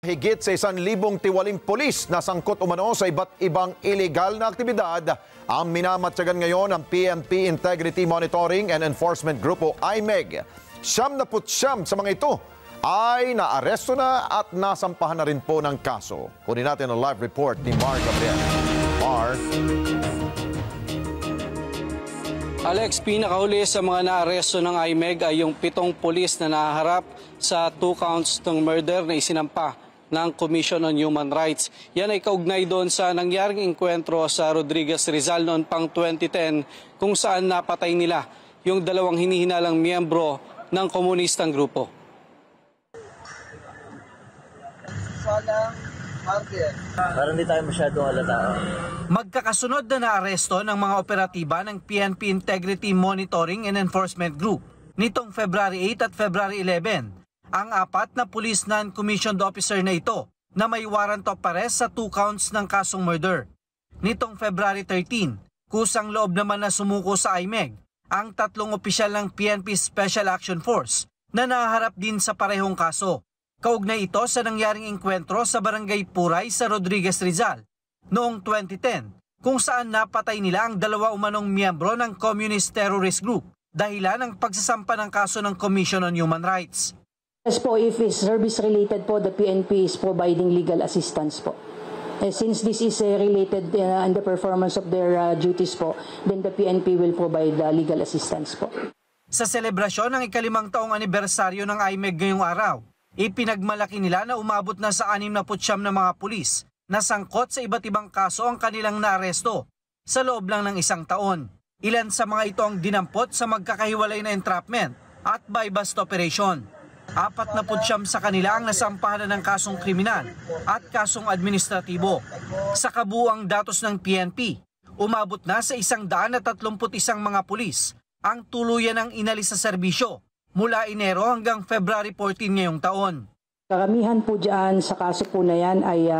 Higit sa 1,000 tiwaling pulis na sangkot umano sa iba't ibang illegal na aktibidad ang minamatyagan ngayon ng PNP Integrity Monitoring and Enforcement Group o IMEG. 79 sa mga ito ay naaresto na at nasampahan na rin po ng kaso. Kunin natin ang live report ni Mar Gabriel. Mar. Alex, pinakahuli sa mga naaresto ng IMEG ay yung 7 pulis na nahaharap sa 2 counts ng murder na isinampa ng Commission on Human Rights. Yan ay kaugnay doon sa nangyaring engkwentro sa Rodriguez Rizal noon pang 2010 kung saan napatay nila yung 2 hinihinalang miyembro ng komunistang grupo. Parang hindi tayo masyadong halata. Magkakasunod na naaresto ng mga operatiba ng PNP Integrity Monitoring and Enforcement Group nitong February 8 at February 11. Ang 4 na police non-commissioned officer na ito na may warrant of arrest sa 2 counts ng kasong murder. Nitong February 13, kusang loob naman na sumuko sa IMEG ang 3 opisyal ng PNP Special Action Force na naharap din sa parehong kaso. Kaugnay ito sa nangyaring engkwentro sa Barangay Puray sa Rodriguez Rizal noong 2010 kung saan napatay nila ang 2 umanong miyembro ng Communist Terrorist Group dahilan ng pagsasampa ng kaso ng Commission on Human Rights. Yes po, if it's service-related po, the PNP is providing legal assistance po. Since this is related in the performance of their duties po, then the PNP will provide legal assistance po. Sa selebrasyon ng ika-5 taong anibersaryo ng IMEG ngayong araw, ipinagmalaki nila na umabot na sa 69 na mga pulis na sangkot sa iba't ibang kaso ang kanilang naaresto sa loob lang ng 1 taon. Ilan sa mga ito ang dinampot sa magkakahiwalay na entrapment at buy-bust operation. 49 sa kanila ang nasampahan ng kasong kriminal at kasong administratibo. Sa kabuuang datos ng PNP, umabot na sa 131 mga pulis ang tuluyan ng inalis sa serbisyo mula Enero hanggang February 14 ngayong taon. Karamihan po dyan sa kaso po na yan ay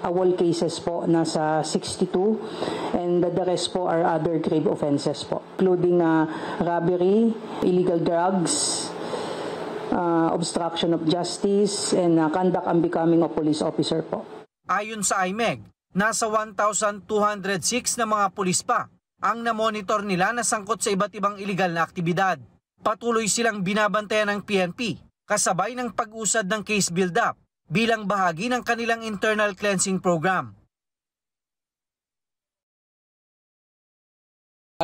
awol cases po, nasa 62, and the rest po are other grave offenses po, including robbery, illegal drugs, obstruction of justice, and conduct unbecoming of police officer po. Ayon sa IMEG, nasa 1,206 na mga pulis pa ang namonitor nila na sangkot sa iba't ibang iligal na aktibidad. Patuloy silang binabantayan ng PNP kasabay ng pag-usad ng case build-up bilang bahagi ng kanilang internal cleansing program.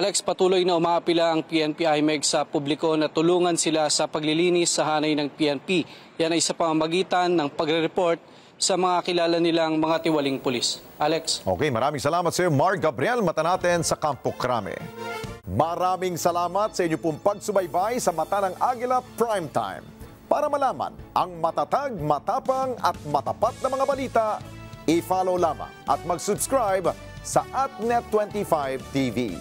Alex, patuloy na umaapila ang PNP IMEG sa publiko na tulungan sila sa paglilinis sa hanay ng PNP. Yan ay sa pamamagitan ng pagre-report sa mga kilala nilang mga tiwaling pulis. Alex. Okay, maraming salamat sa iyo, Mar Gabriel. Mata natin sa Campo Crame. Maraming salamat sa inyo pong pagsubaybay sa Mata ng Agila Primetime. Para malaman ang matatag, matapang at matapat na mga balita, i-follow lamang at mag-subscribe sa @Net25 TV.